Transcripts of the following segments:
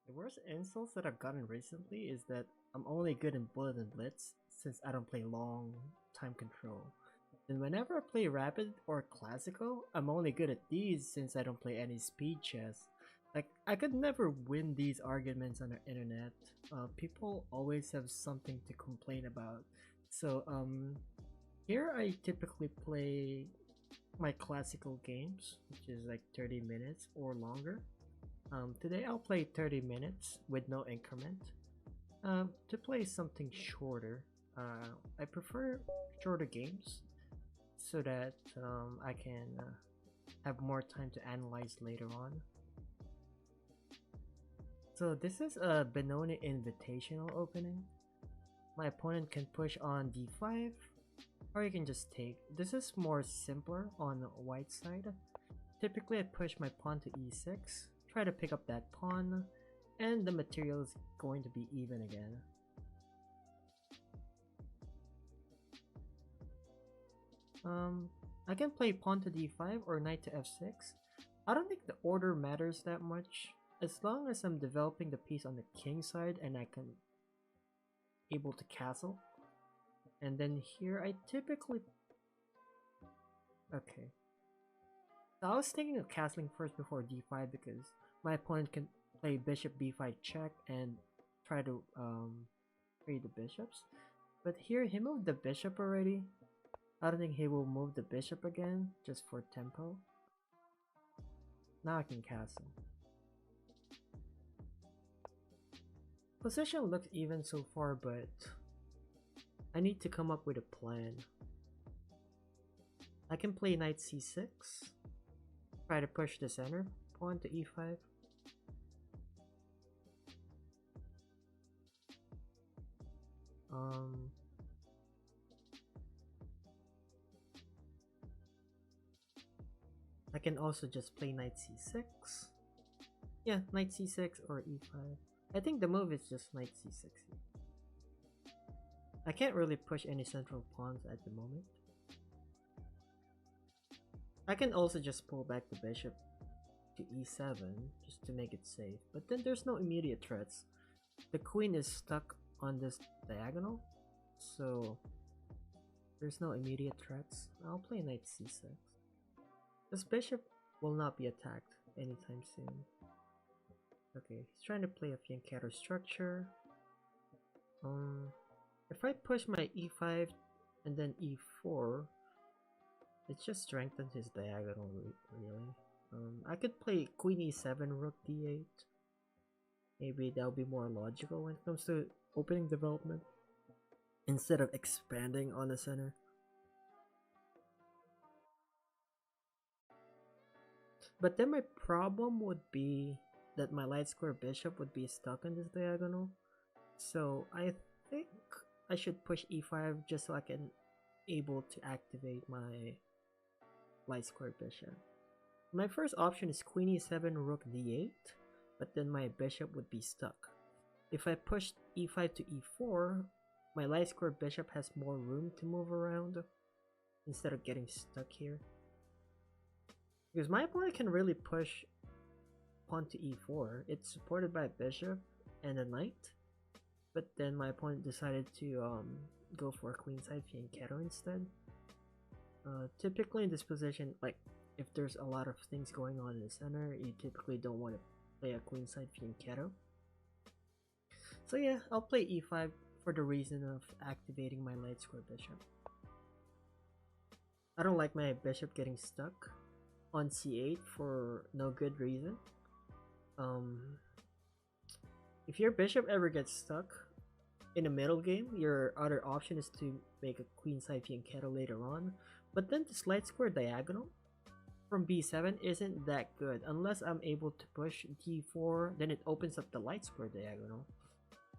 The worst insults that I've gotten recently is that I'm only good in Bullet and Blitz since I don't play long time control. And whenever I play Rapid or Classical, I'm only good at these since I don't play any speed chess. Like, I could never win these arguments on the internet. People always have something to complain about. So, here I typically play my classical games, which is like 30 minutes or longer. Today I'll play 30 minutes with no increment. To play something shorter, I prefer shorter games so that I can have more time to analyze later on. So this is a Benoni Invitational opening. My opponent can push on d5, or you can just take. This is more simpler on the white side. Typically I push my pawn to e6, try to pick up that pawn, and the material is going to be even again. I can play pawn to d5 or knight to f6. I don't think the order matters that much, as long as I'm developing the piece on the king side and I can able to castle. And then here I typically... Okay. So I was thinking of castling first before d5 because my opponent can play bishop b5 check and try to free the bishops. But here he moved the bishop already. I don't think he will move the bishop again just for tempo. Now I can castle. Position looks even so far, but I need to come up with a plan. I can play knight c6, try to push the center, pawn to e5. I can also just play knight c6. Yeah, knight c6 or e5. I think the move is just knight c6 here. I can't really push any central pawns at the moment. I can also just pull back the bishop to e7 just to make it safe, but then there's no immediate threats. The queen is stuck on this diagonal, so there's no immediate threats. I'll play knight c6. This bishop will not be attacked anytime soon. Okay, he's trying to play a fianchetto structure. If I push my e5 and then e4, it just strengthens his diagonal really. I could play queen e7, rook d8. Maybe that'll be more logical when it comes to opening development instead of expanding on the center. But then my problem would be that my light square bishop would be stuck on this diagonal. So I think I should push e5 just so I can able to activate my light square bishop. My first option is queen e7, rook d8, but then my bishop would be stuck. If I push e5 to e4, my light square bishop has more room to move around instead of getting stuck here. Because my opponent can really push pawn to e4. It's supported by a bishop and a knight, but then my opponent decided to go for a queenside fianchetto instead. Typically in this position, like if there's a lot of things going on in the center, you typically don't want to play a queenside fianchetto. So yeah, I'll play e5 for the reason of activating my light square bishop. I don't like my bishop getting stuck on c8 for no good reason. If your bishop ever gets stuck in a middle game, your other option is to make a queenside fianchetto later on, but then this light square diagonal from b7 isn't that good unless I'm able to push d4, then it opens up the light square diagonal.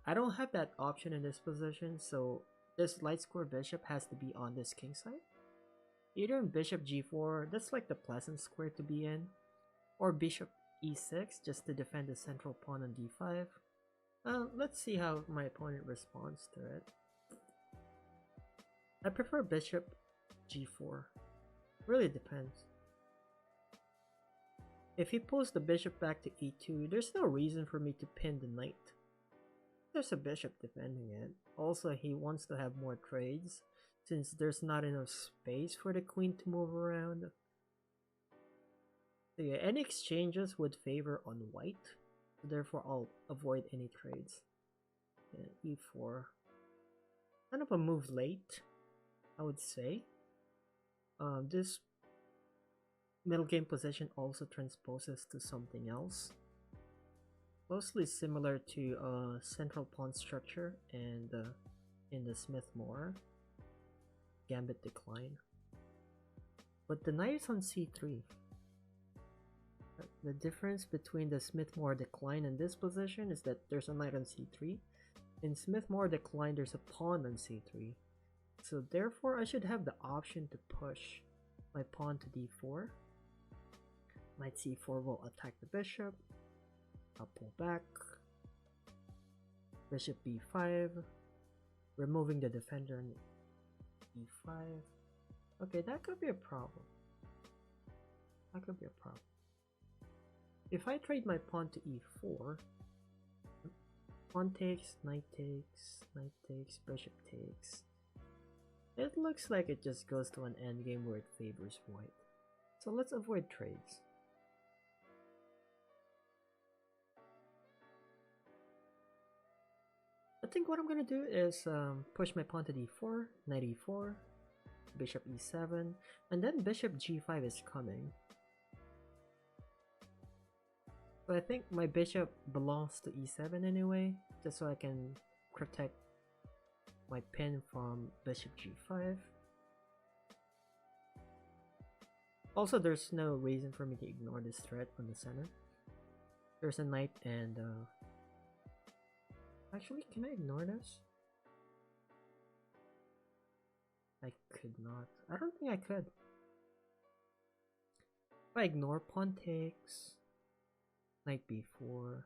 I don't have that option in this position, so this light square bishop has to be on this king side. Either in bishop g4, that's like the pleasant square to be in, or bishop e6 just to defend the central pawn on d5. Let's see how my opponent responds to it. I prefer bishop g4. Really depends. If he pulls the bishop back to e2, there's no reason for me to pin the knight. There's a bishop defending it. Also, he wants to have more trades, since there's not enough space for the queen to move around. So yeah, any exchanges would favor on white, therefore I'll avoid any trades. Yeah, e4. Kind of a move late, I would say. This middle game position also transposes to something else, mostly similar to central pawn structure and in the Smith-Morra Gambit decline. But the knight is on c3. The difference between the Smith-Morra decline and this position is that there's a knight on c3. In Smith-Morra decline, there's a pawn on c3. So therefore, I should have the option to push my pawn to d4. Knight c4 will attack the bishop. I'll pull back. Bishop b5. Removing the defender on e5. Okay, that could be a problem. That could be a problem. If I trade my pawn to e4, pawn takes, knight takes, knight takes, bishop takes. It looks like it just goes to an endgame where it favors white. So let's avoid trades. I think what I'm gonna do is push my pawn to d4, knight e4, bishop e7, and then bishop g5 is coming. But I think my bishop belongs to e7 anyway, just so I can protect my pin from bishop g5. Also, there's no reason for me to ignore this threat on the center. There's a knight and actually, can I ignore this? I could not. I don't think I could. If I ignore pawn takes, knight b4,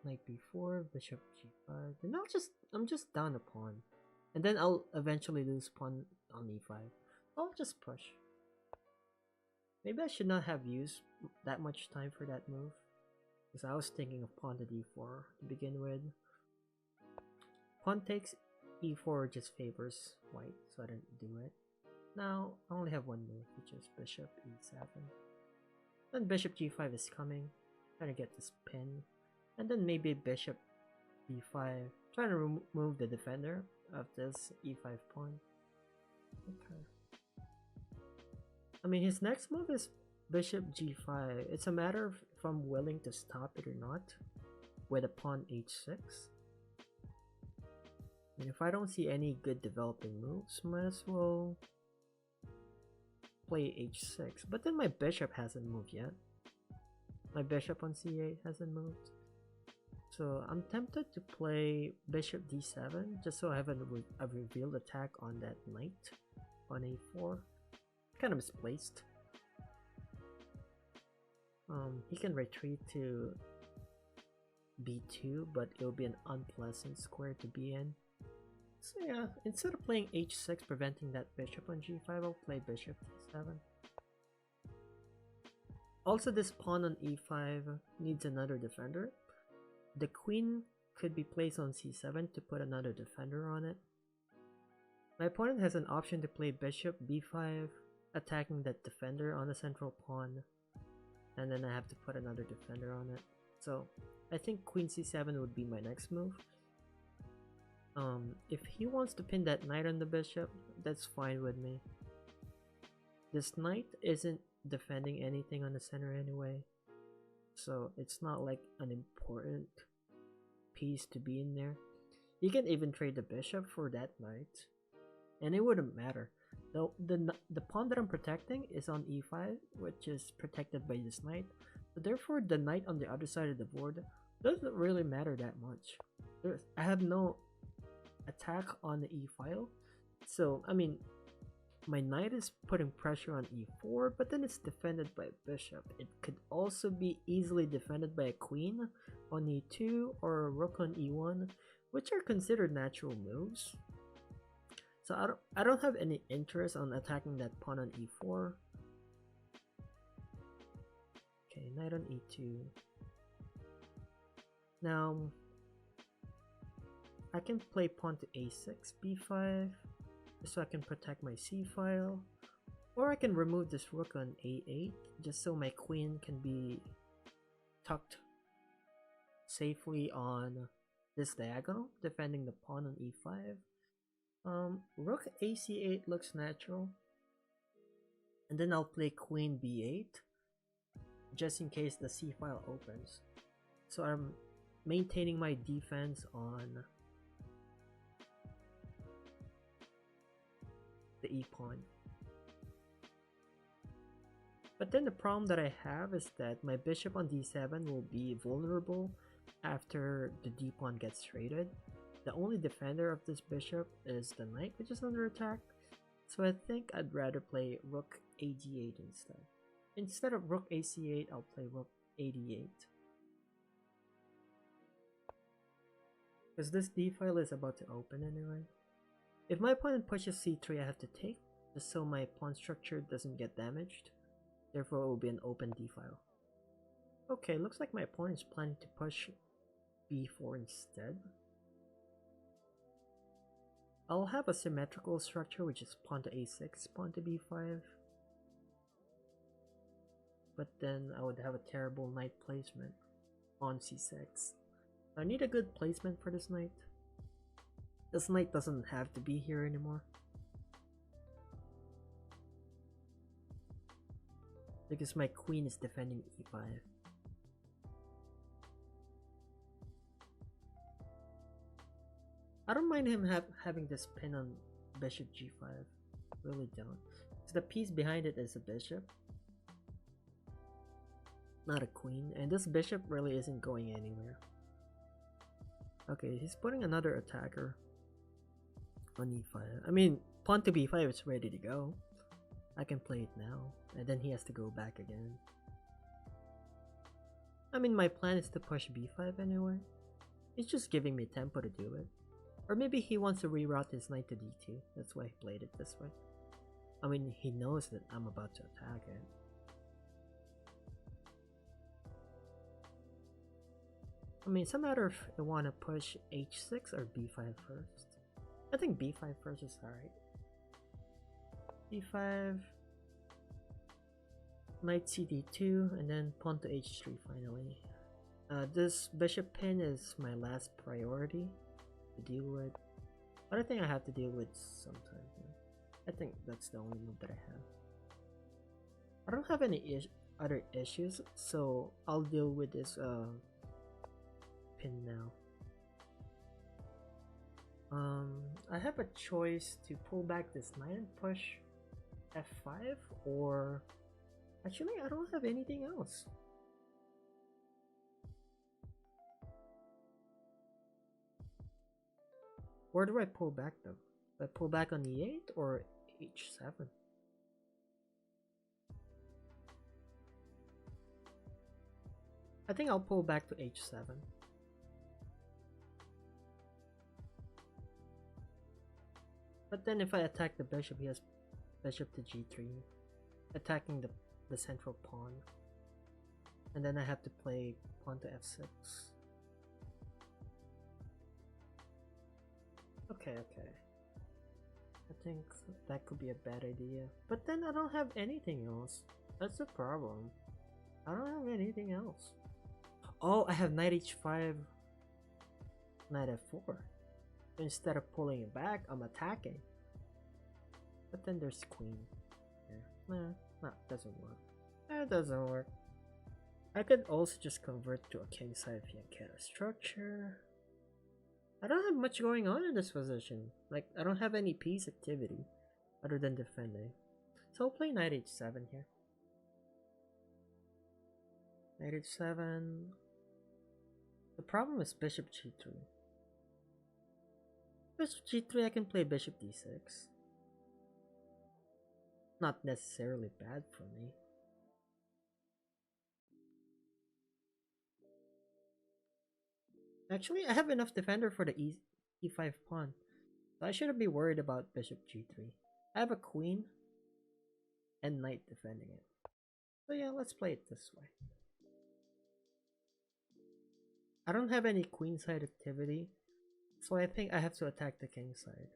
knight b4, bishop g5, then I'm just down a pawn, and then I'll eventually lose pawn on e5. I'll just push. Maybe I should not have used that much time for that move, because I was thinking of pawn to d4 to begin with. Pawn takes e4 just favors white, so I didn't do it. Now I only have one move, which is bishop e7. Then bishop g5 is coming, trying to get this pin, and then maybe bishop b5, trying to remove the defender of this e5 pawn. Okay. I mean, his next move is bishop g5. It's a matter of if I'm willing to stop it or not with a pawn h6. And if I don't see any good developing moves, might as well play h6. But then my bishop hasn't moved yet. My bishop on c8 hasn't moved. So I'm tempted to play bishop d7 just so I have a revealed attack on that knight on a4. Kind of misplaced. He can retreat to b2, but it'll be an unpleasant square to be in. So yeah, instead of playing h6 preventing that bishop on g5, I'll play bishop d7. Also, this pawn on e5 needs another defender. The queen could be placed on c7 to put another defender on it. My opponent has an option to play bishop b5, attacking that defender on the central pawn, and then I have to put another defender on it. So I think queen c7 would be my next move. If he wants to pin that knight on the bishop, that's fine with me. This knight isn't defending anything on the center anyway, so it's not like an important piece to be in there. You can even trade the bishop for that knight, and it wouldn't matter. The pawn that I'm protecting is on e5, which is protected by this knight, so therefore the knight on the other side of the board doesn't really matter that much. I have no attack on the e file, so I mean, my knight is putting pressure on e4, but then it's defended by a bishop. It could also be easily defended by a queen on e2 or a rook on e1, which are considered natural moves. So I don't have any interest on attacking that pawn on e4. Okay, knight on e2. Now I can play pawn to a6, b5, just so I can protect my c file. Or I can remove this rook on a8, just so my queen can be tucked safely on this diagonal, defending the pawn on e5. Rook ac8 looks natural. And then I'll play queen b8, just in case the c file opens. So I'm maintaining my defense on the e pawn. But then the problem that I have is that my bishop on d7 will be vulnerable after the d pawn gets traded. The only defender of this bishop is the knight, which is under attack. So I think I'd rather play rook ad8 instead. Instead of rook ac8, I'll play rook ad8. Because this d file is about to open anyway. If my opponent pushes c3, I have to take, just so my pawn structure doesn't get damaged. Therefore, it will be an open d file. Okay, looks like my opponent is planning to push b4 instead. I'll have a symmetrical structure, which is pawn to a6, pawn to b5. But then I would have a terrible knight placement on c6. I need a good placement for this knight. This knight doesn't have to be here anymore. Because my queen is defending e5. I don't mind him having this pin on bishop g5. Really don't. So the piece behind it is a bishop, not a queen, and this bishop really isn't going anywhere. Okay, he's putting another attacker on e5. I mean, pawn to b5 is ready to go. I can play it now, and then he has to go back again. I mean, my plan is to push b5 anyway. He's just giving me tempo to do it. Or maybe he wants to reroute his knight to d2. That's why he played it this way. I mean, he knows that I'm about to attack it. I mean, it's a matter if I want to push h6 or b5 first. I think b5 first is alright. b5, knight cd2, and then pawn to h3 finally. This bishop pin is my last priority to deal with, but I think I have to deal with sometime here. I think that's the only move that I have. I don't have any other issues, so I'll deal with this pin now. I have a choice to pull back this knight and push f5, or actually I don't have anything else. Where do I pull back though? Do I pull back on e8 or h7? I think I'll pull back to h7. But then if I attack the bishop, he has bishop to g3, attacking the central pawn. And then I have to play pawn to f6. Okay. I think that could be a bad idea. But then I don't have anything else. That's the problem. I don't have anything else. Oh, I have knight h5, knight f4. Instead of pulling it back, I'm attacking. But then there's queen. Yeah. Nah, doesn't work. That doesn't work. I could also just convert to a kingside fianchetto structure. I don't have much going on in this position. Like, I don't have any piece activity other than defending. So I'll play knight h7 here. Knight h7. The problem is bishop g3. Bishop g3, I can play bishop d6. Not necessarily bad for me. Actually, I have enough defender for the e5 pawn. I shouldn't be worried about bishop g3. I have a queen and knight defending it. So yeah, let's play it this way. I don't have any queenside activity, so I think I have to attack the king side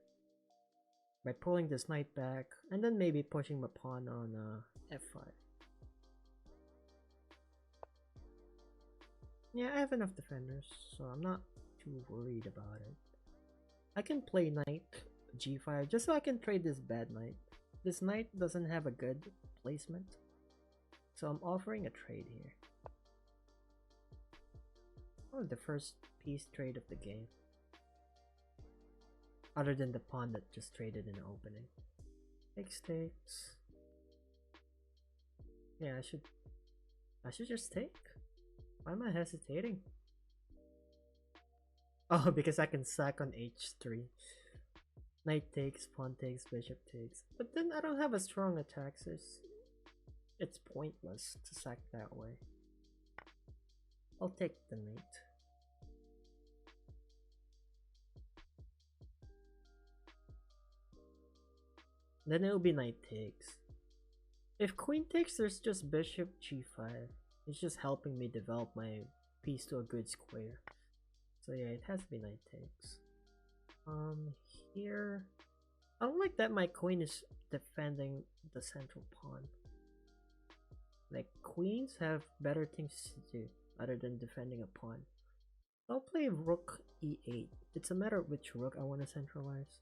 by pulling this knight back and then maybe pushing my pawn on f5. Yeah, I have enough defenders, so I'm not too worried about it. I can play knight g5 just so I can trade this bad knight. This knight doesn't have a good placement, so I'm offering a trade here. Oh, the first piece trade of the game. Other than the pawn that just traded in the opening. Takes. Yeah, I should just take. Why am I hesitating? Oh, because I can sack on h3. Knight takes, pawn takes, bishop takes. But then I don't have a strong attack, so it's pointless to sack that way. I'll take the knight. Then it'll be knight takes. If queen takes, there's just bishop g5. It's just helping me develop my piece to a good square. So yeah, it has to be knight takes. Here, I don't like that my queen is defending the central pawn. Like, queens have better things to do other than defending a pawn. I'll play rook e8. It's a matter of which rook I want to centralize.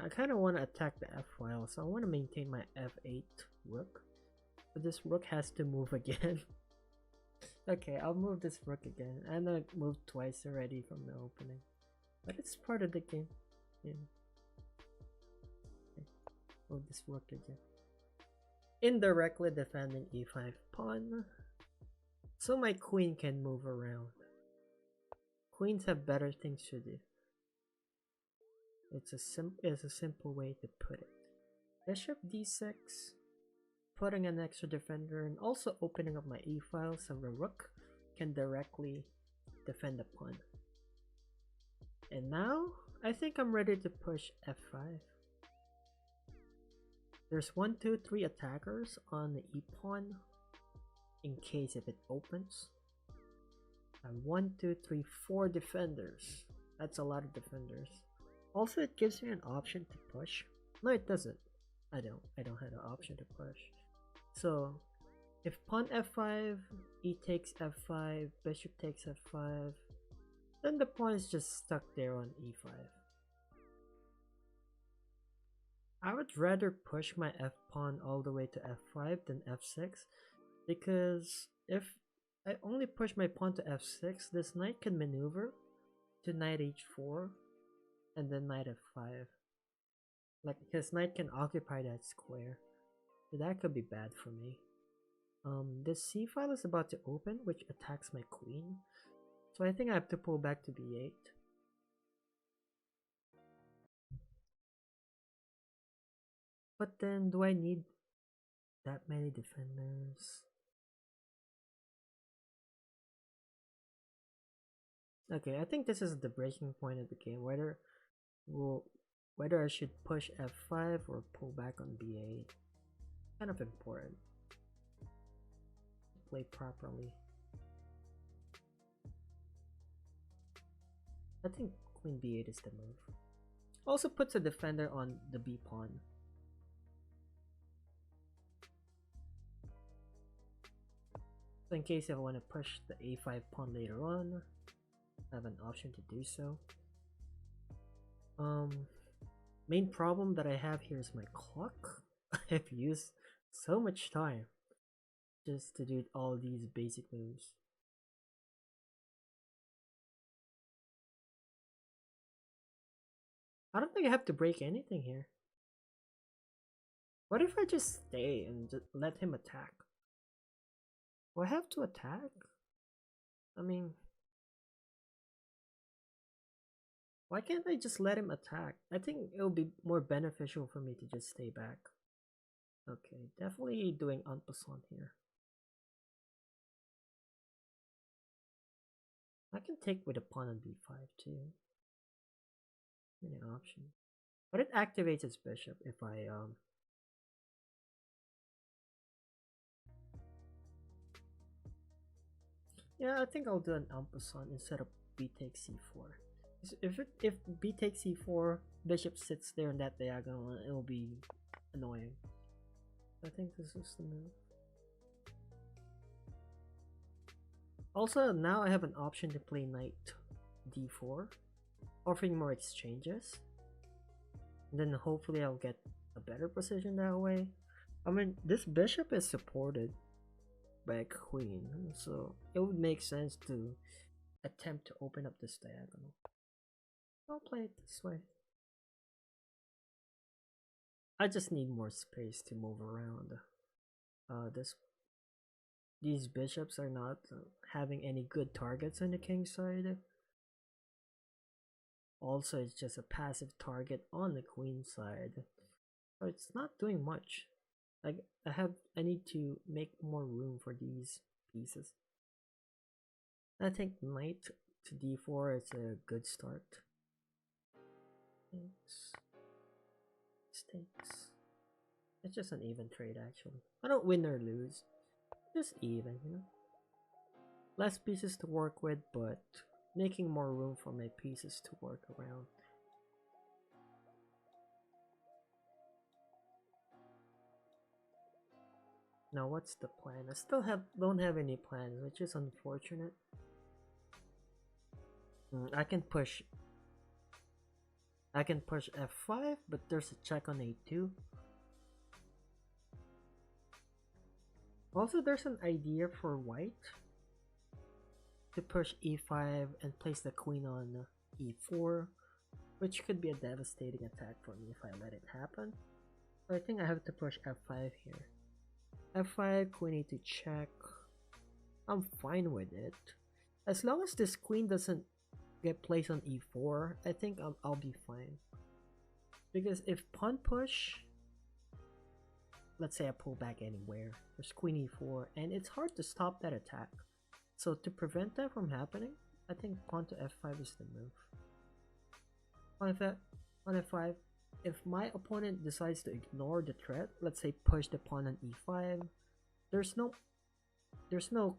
I kind of want to attack the f file, so I want to maintain my f8 rook. But this rook has to move again. Okay, I'll move this rook again. I know it moved twice already from the opening. But it's part of the game. Yeah. Okay. Move this rook again. Indirectly defending e5 pawn. So my queen can move around. Queens have better things to do. It's a simple way to put it. Bishop d6. Putting an extra defender and also opening up my e-file so the rook can directly defend the pawn. And now, I think I'm ready to push f5. There's 1, 2, 3 attackers on the e-pawn in case if it opens. And 1, 2, 3, 4 defenders. That's a lot of defenders. Also, it gives me an option to push. No, it doesn't. I don't have an option to push. So, if pawn f5, e takes f5, bishop takes f5, then the pawn is just stuck there on e5. I would rather push my f pawn all the way to f5 than f6, because if I only push my pawn to f6, this knight can maneuver to knight h4 and then knight f5. Like, his knight can occupy that square. So that could be bad for me. This c file is about to open, which attacks my queen. So I think I have to pull back to b8. But then, do I need that many defenders? Okay, I think this is the breaking point of the game. Whether I should push f5 or pull back on b8. Kind of important. Play properly. I think queen b8 is the move. Also puts a defender on the b pawn. So in case if I want to push the a5 pawn later on, I have an option to do so. Main problem that I have here is my clock. I've used so much time just to do all these basic moves. I don't think I have to break anything here. What if I just stay and just let him attack? Do I have to attack? I mean, why can't I just let him attack? I think it would be more beneficial for me to just stay back. Okay, definitely doing en passant here. I can take with a pawn on b5 too. Many options. But it activates his bishop if I yeah, I think I'll do an en passant instead of b takes c4. If b takes c4, bishop sits there in that diagonal, it will be annoying. I think this is the move. Also, now I have an option to play knight d4, offering more exchanges. And then hopefully I'll get a better position that way. I mean, this bishop is supported by a queen, so it would make sense to attempt to open up this diagonal. I'll play it this way. I just need more space to move around. These bishops are not having any good targets on the king side. Also, it's just a passive target on the queen side, so it's not doing much. Like I need to make more room for these pieces. I think knight to d4 is a good start. Takes. It's just an even trade actually. I don't win or lose. Just even, you know. Less pieces to work with, but making more room for my pieces to work around. Now what's the plan? I still don't have any plans, which is unfortunate. I can push f5, but there's a check on a2. Also, there's an idea for white to push e5 and place the queen on e4, which could be a devastating attack for me if I let it happen. So I think I have to push f5 here. f5, queen a2 check. I'm fine with it. As long as this queen doesn't get placed on e4, I think I'll be fine. Because if pawn push, let's say I pull back anywhere, there's queen e4, and it's hard to stop that attack. So to prevent that from happening, I think pawn to f5 is the move. On f5, if my opponent decides to ignore the threat, let's say push the pawn on e5, there's no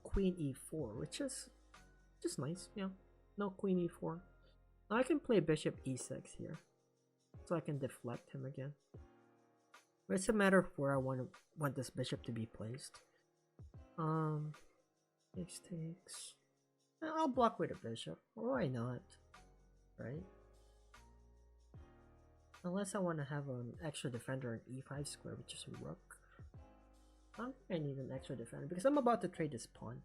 queen e4, which is just nice, yeah. No queen e4. Now I can play bishop e6 here, so I can deflect him again. But it's a matter of where I want this bishop to be placed. Takes. I'll block with a bishop. Why not? Right? Unless I want to have an extra defender on e5 square, which is a rook. I don't think I need an extra defender because I'm about to trade this pawn.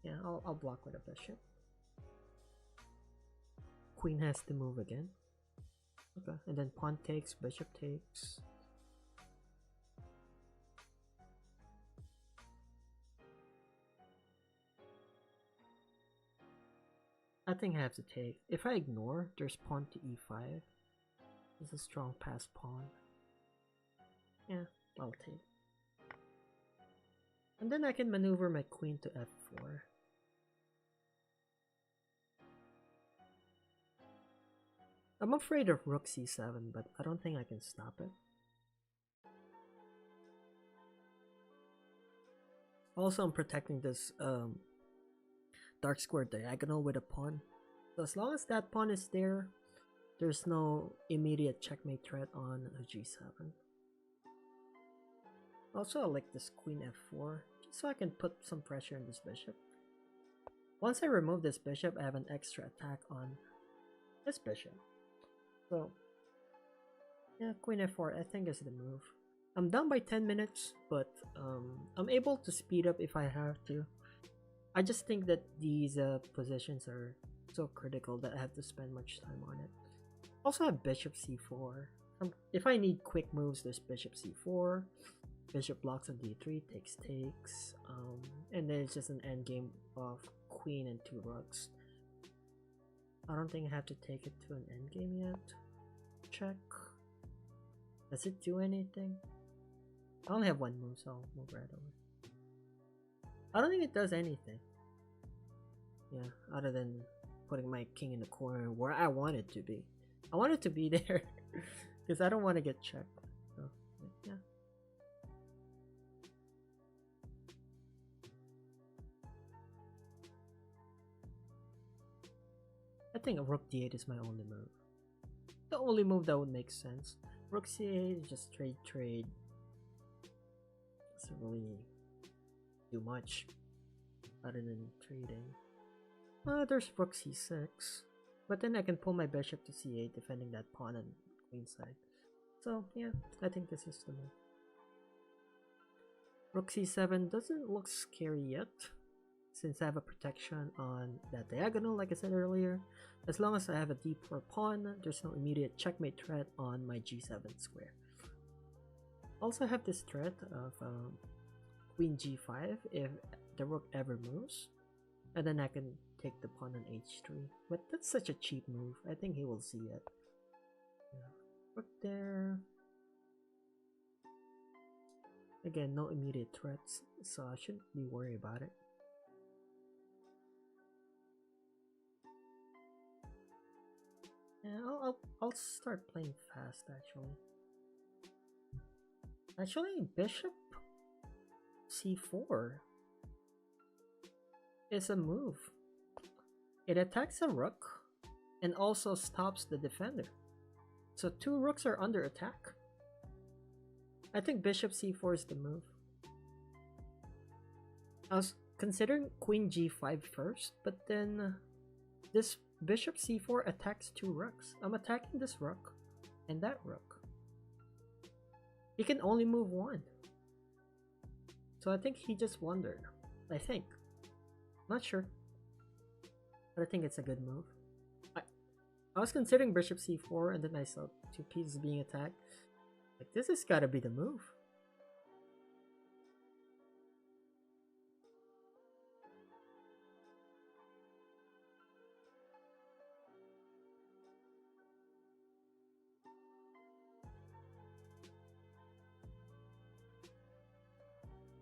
Yeah, I'll block with a bishop. Queen has to move again. Okay, and then pawn takes, bishop takes. I think I have to take. If I ignore, there's pawn to e5. It's a strong pass pawn. Yeah, I'll take. And then I can maneuver my queen to f4. I'm afraid of rook c7, but I don't think I can stop it. Also, I'm protecting this dark square diagonal with a pawn. So as long as that pawn is there, there's no immediate checkmate threat on a g7. Also, I like this queen f4, just so I can put some pressure on this bishop. Once I remove this bishop, I have an extra attack on this bishop. So, yeah, queen f4 I think is the move. I'm done by 10 minutes, but I'm able to speed up if I have to. I just think that these positions are so critical that I have to spend much time on it. Also, I have bishop c4. If I need quick moves, there's bishop c4. Bishop blocks on d3, takes, and then it's just an endgame of queen and 2 rooks. I don't think I have to take it to an endgame yet. Check. Does it do anything? I only have 1 move, so I'll move right away. I don't think it does anything. Yeah, other than putting my king in the corner where I want it to be. I want it to be there because I don't want to get checked. So, yeah. I think rook d8 is my only move. The only move that would make sense. Rook c8 is just trade. Doesn't really do much other than trading. There's rook c6. But then I can pull my bishop to c8, defending that pawn on queen side. So yeah, I think this is the move. Rook c7 doesn't look scary yet, since I have a protection on that diagonal like I said earlier. As long as I have a d4 pawn, there's no immediate checkmate threat on my g7 square. Also have this threat of queen g5 if the rook ever moves, and then I can take the pawn on h3. But that's such a cheap move. I think he will see it. Yeah. Rook there. Again, no immediate threats, so I shouldn't be worried about it. Yeah, I'll start playing fast actually. Actually, bishop c4 is a move. It attacks a rook and also stops the defender. So 2 rooks are under attack. I think bishop c4 is the move. I was considering queen g5 first, but then this bishop c4 attacks 2 rooks. I'm attacking this rook and that rook. He can only move 1. So I think he just wondered. I think. Not sure. But I think it's a good move. I was considering bishop c4 and then I saw 2 pieces being attacked. Like, this has gotta be the move.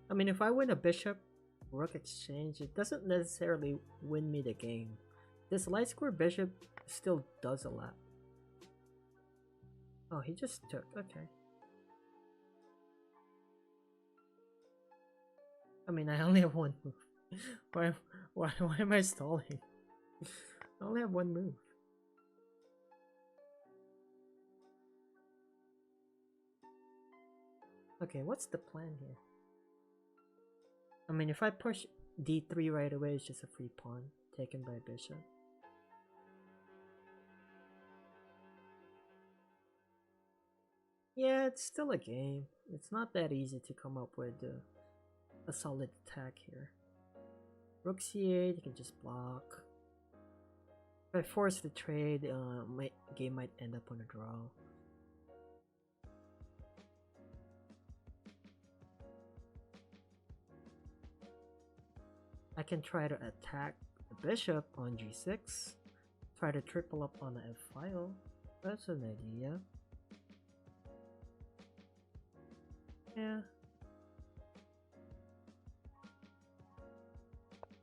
I mean, if I win a bishop rook exchange, it doesn't necessarily win me the game. This light square bishop still does a lot. Oh, he just took. Okay. I mean, I only have 1 move. why am I stalling? I only have 1 move. Okay, what's the plan here? I mean, if I push d3 right away, it's just a free pawn taken by bishop. Yeah, it's still a game. It's not that easy to come up with a solid attack here. Rook c8, you can just block. If I force the trade, my game might end up on a draw. I can try to attack the bishop on g6. Try to triple up on the f file. That's an idea. Yeah.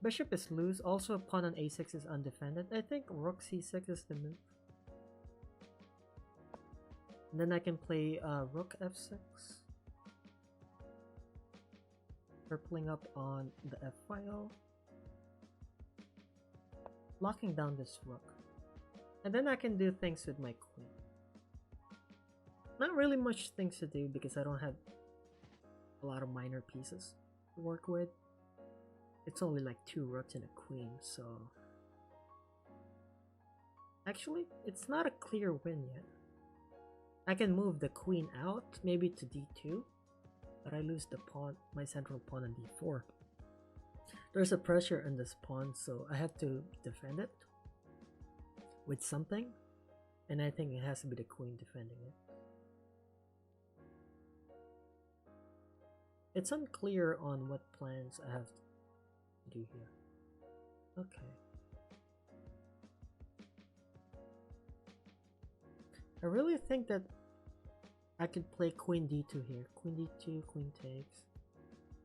Bishop is loose. Also, pawn on a6 is undefended. I think rook c6 is the move. And then I can play rook f6. Purpling up on the f file. Locking down this rook. And then I can do things with my queen. Not really much things to do because I don't have a lot of minor pieces to work with. It's only like 2 rooks and a queen, so... Actually, it's not a clear win yet. I can move the queen out, maybe to d2, but I lose the pawn, my central pawn on d4. There's a pressure on this pawn, so I have to defend it with something, and I think it has to be the queen defending it. It's unclear on what plans I have to do here. Okay. I really think that I could play queen d2 here. Queen d2, queen takes.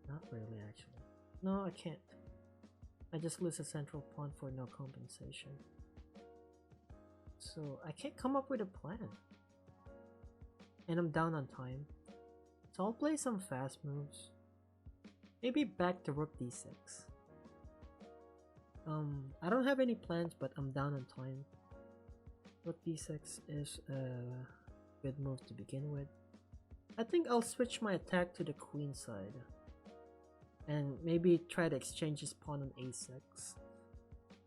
Not really, actually. No, I can't. I just lose a central pawn for no compensation. So I can't come up with a plan. And I'm down on time. So I'll play some fast moves. Maybe back to rook d6. I don't have any plans, but I'm down on time. Rook d6 is a good move to begin with. I think I'll switch my attack to the queen side. And maybe try to exchange his pawn on a6.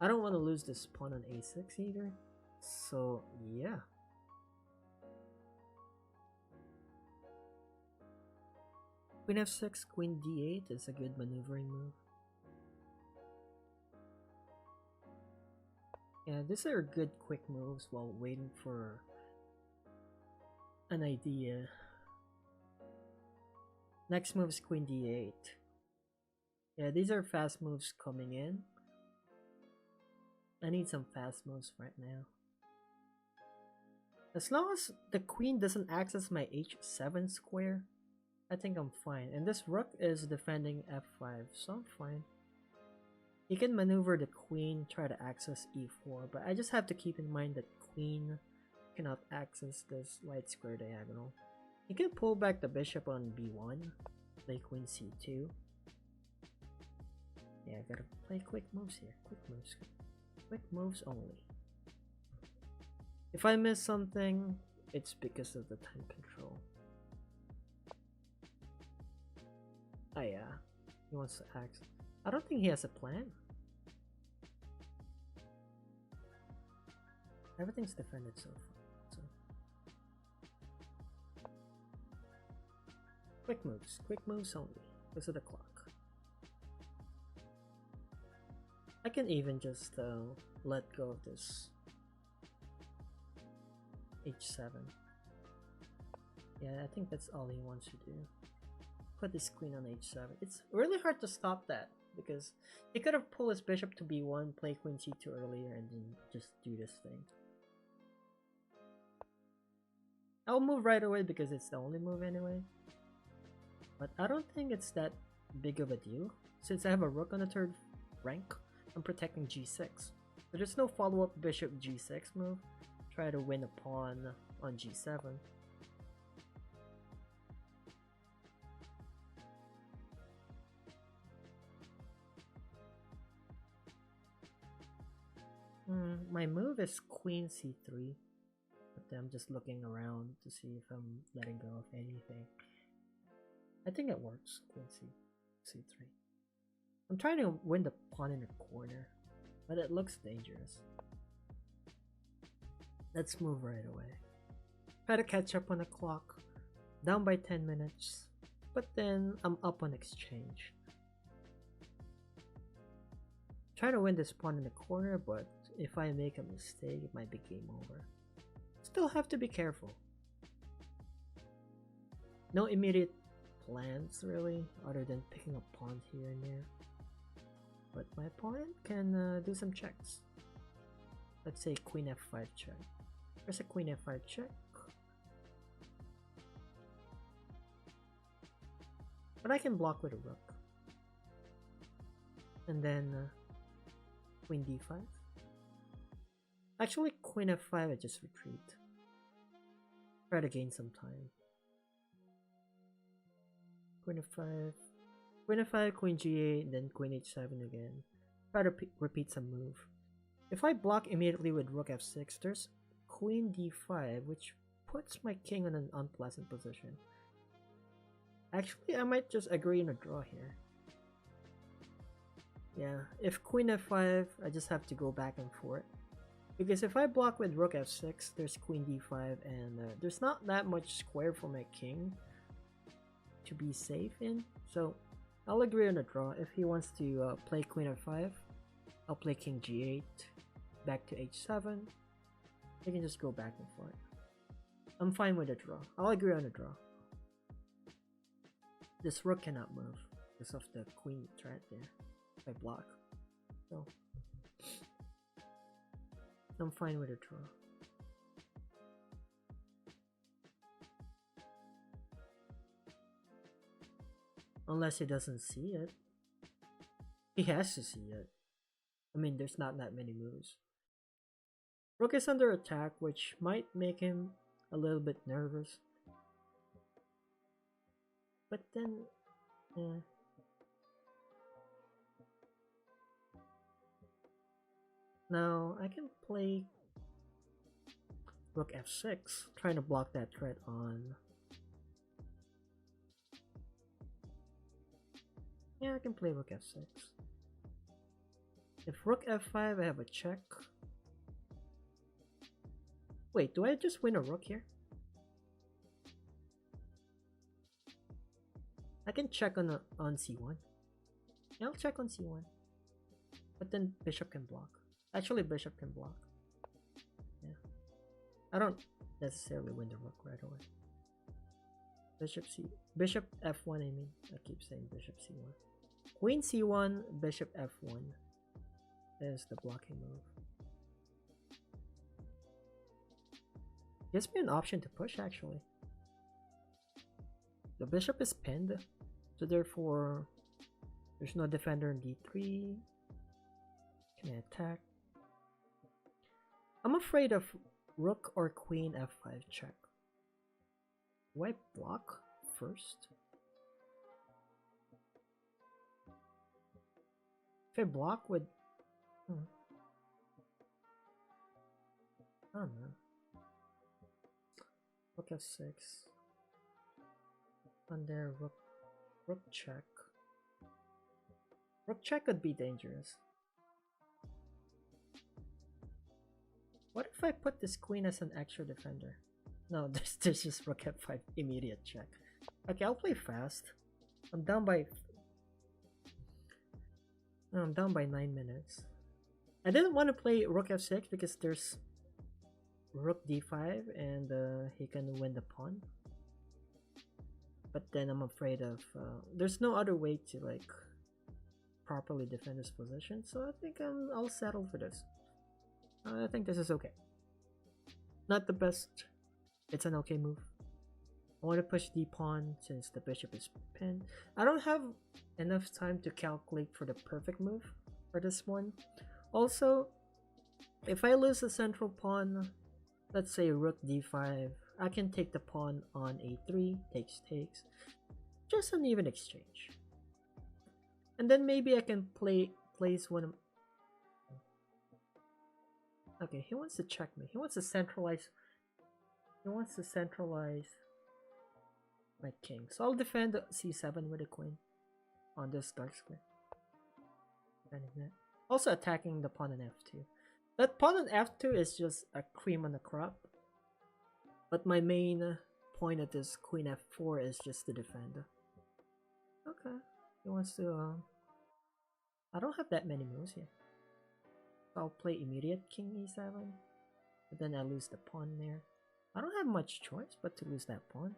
I don't want to lose this pawn on a6 either. So yeah. Queen f6, queen d8 is a good maneuvering move. Yeah, these are good quick moves while waiting for an idea. Next move is queen d8. Yeah, these are fast moves coming in. I need some fast moves right now. As long as the queen doesn't access my h7 square, I think I'm fine. And this rook is defending f5, so I'm fine. He can maneuver the queen, try to access e4, but I just have to keep in mind that queen cannot access this white square diagonal. He can pull back the bishop on b1, play queen c2. Yeah, I gotta play quick moves here. Quick moves. Quick moves only. If I miss something, it's because of the time control. Oh yeah, he wants to act. I don't think he has a plan. Everything's defended so far. So. Quick moves only, because of the clock. I can even just let go of this h7. Yeah, I think that's all he wants to do. Put this queen on h7. It's really hard to stop that because he could have pulled his bishop to b1, play queen c2 earlier, and then just do this thing. I'll move right away because it's the only move anyway. But I don't think it's that big of a deal. Since I have a rook on the third rank, I'm protecting g6. So there's no follow-up bishop g6 move. Try to win a pawn on g7. My move is queen c3. But then I'm just looking around to see if I'm letting go of anything. I think it works. Queen c3. I'm trying to win the pawn in the corner, but it looks dangerous. Let's move right away. Try to catch up on the clock. Down by 10 minutes, but then I'm up on exchange. Try to win this pawn in the corner, but if I make a mistake, it might be game over. Still have to be careful. No immediate plans really, other than picking up pawns here and there. But my opponent can do some checks. Let's say queen f5 check. There's a queen f5 check. But I can block with a rook. And then queen d5. Actually, queen f5, I just retreat. Try to gain some time. Queen f5. Queen f5, queen g8, then queen h7 again. Try to repeat some move. If I block immediately with rook f6, there's queen d5, which puts my king in an unpleasant position. Actually, I might just agree on a draw here. Yeah, if queen f5, I just have to go back and forth. Because if I block with rook f6, there's queen d5, and there's not that much square for my king to be safe in. So I'll agree on a draw. If he wants to play queen f5, I'll play king g8, back to h7. They can just go back and forth. I'm fine with a draw. I'll agree on a draw. This rook cannot move because of the queen threat there. If I block. So I'm fine with a draw. Unless he doesn't see it. He has to see it. I mean, there's not that many moves. Rook is under attack, which might make him a little bit nervous. But then, yeah. Now I can play Rook f6, trying to block that threat on. Yeah, I can play Rook f6. If Rook f5, I have a check. Wait, do I just win a rook here? I can check on c1. Yeah, I'll check on c1. But then bishop can block. Actually, bishop can block. Yeah. I don't necessarily win the rook right away. Bishop f1, I mean. I keep saying bishop c1. Queen c1, bishop f1 is the blocking move. Gives me an option to push, actually. The bishop is pinned, so therefore there's no defender in d3. Can I attack? I'm afraid of rook or queen f5 check. Do I block first? If I block with... I don't know. Rook f6. And there, rook check. Rook check could be dangerous. What if I put this queen as an extra defender? No, there's just rook f5, immediate check. Okay, I'll play fast. I'm down by 9 minutes. I didn't want to play rook f6 because there's rook d5 and he can win the pawn. But then I'm afraid of there's no other way to like properly defend this position, so I think I'll settle for this. I think this is okay. Not the best. It's an okay move. I want to push d pawn since the bishop is pinned. I don't have enough time to calculate for the perfect move for this one. Also, if I lose the central pawn, let's say rook d5, I can take the pawn on a3, takes. Just an even exchange. And then maybe I can place one of... Okay, he wants to check me. He wants to centralize my king. So I'll defend c7 with a queen on this dark square. Also attacking the pawn on f2. That pawn on f2 is just a cream on the crop. But my main point at this queen f4 is just to defend. Okay, he wants to... I don't have that many moves here. I'll play immediate king e7. But then I lose the pawn there. I don't have much choice but to lose that pawn.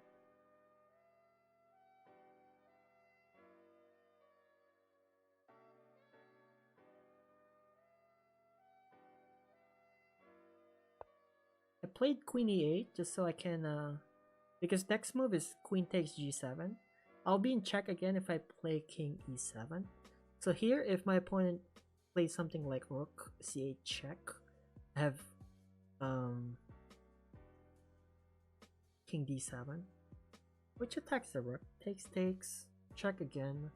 I played queen e8 just so I can, because next move is queen takes g7. I'll be in check again if I play king e7. So here, if my opponent plays something like rook c8 check, I have king d7, which attacks the rook. Takes, check again.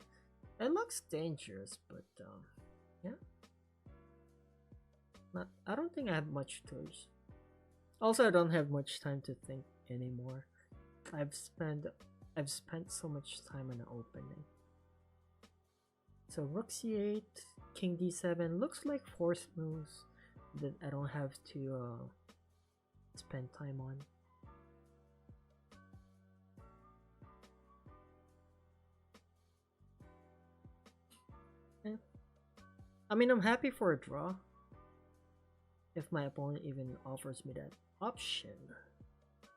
It looks dangerous, but yeah. I don't think I have much choice. Also, I don't have much time to think anymore. I've spent so much time on the opening. So rook c8, king d7 looks like forced moves that I don't have to spend time on. Yeah. I mean, I'm happy for a draw if my opponent even offers me that option,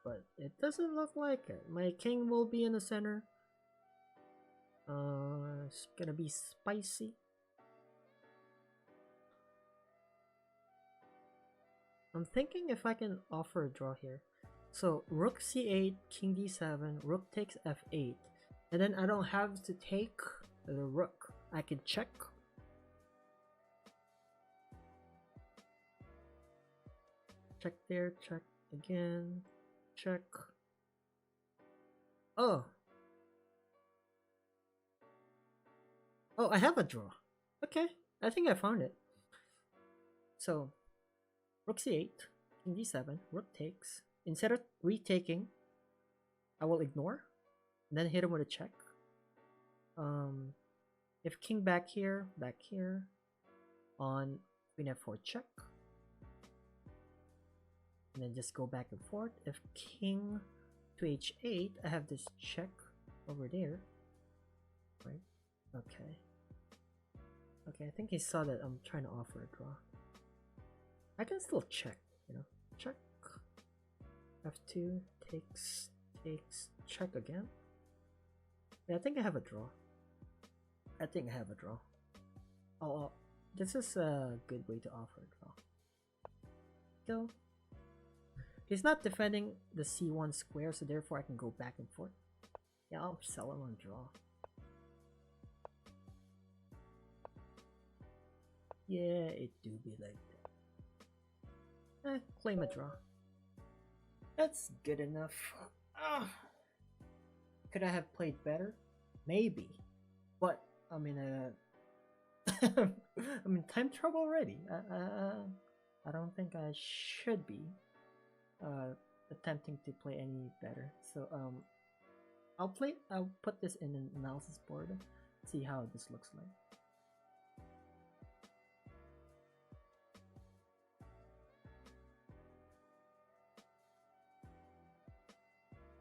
but it doesn't look like it. My king will be in the center. It's gonna be spicy. I'm thinking if I can offer a draw here. So rook c8, king d7, rook takes f8, and then I don't have to take the rook. I can check. Check there, check again, check. Oh, oh, I have a draw. Okay, I think I found it. So, rook c8, king d7, rook takes. Instead of retaking, I will ignore, and then hit him with a check. If king back here, on queen f4 check, and then just go back and forth. If king to h8, I have this check over there, right? Okay. Okay, I think he saw that I'm trying to offer a draw. I can still check, you know. Check. F2 takes, check again. Yeah, I think I have a draw. Oh, this is a good way to offer a draw. Go. He's not defending the c1 square, so therefore I can go back and forth. Yeah, I'll sell him on draw. Yeah, it do be like that. Claim a draw. That's good enough. Could I have played better? Maybe. But, I mean, I'm in time trouble already. I don't think I should be attempting to play any better. So, I'll put this in an analysis board, see how this looks like.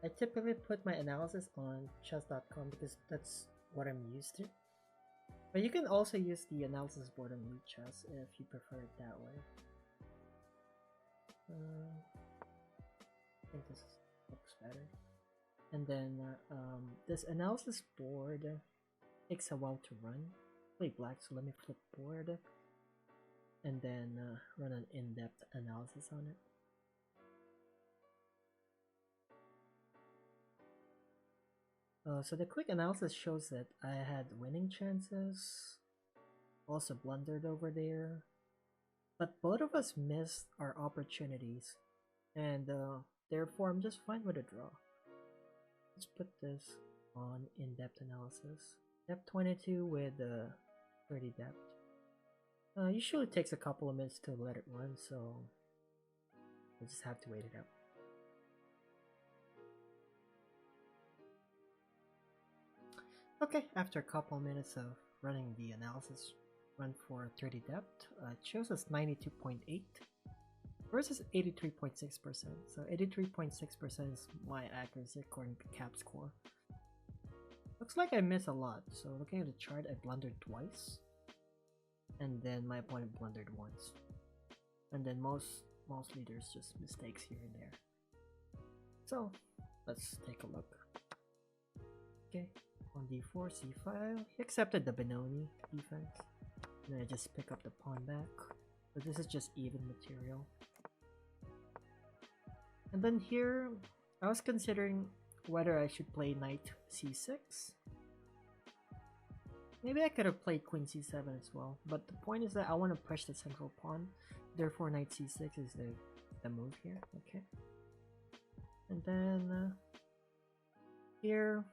I typically put my analysis on chess.com because that's what I'm used to. But you can also use the analysis board on Lichess if you prefer it that way. I think this looks better. And then this analysis board takes a while to run. Play black, so let me flip board and then run an in-depth analysis on it. So the quick analysis shows that I had winning chances, also blundered over there, but both of us missed our opportunities, and therefore I'm just fine with a draw. Let's put this on in-depth analysis. Depth 22 with 30 depth. Usually it takes a couple of minutes to let it run, so we'll just have to wait it out. Okay, after a couple of minutes of running the analysis run for 30 depth, it shows us 92.8 versus 83.6%. So 83.6% is my accuracy according to cap score. Looks like I miss a lot. So looking at the chart, I blundered twice, and then my opponent blundered once, and then mostly there's just mistakes here and there. So let's take a look. Okay. On d4, c5, he accepted the Benoni defense, and then I just pick up the pawn back, but this is just even material. And then here, I was considering whether I should play knight c6. Maybe I could have played queen c7 as well, but the point is that I want to push the central pawn, therefore knight c6 is the move here, okay? And then here,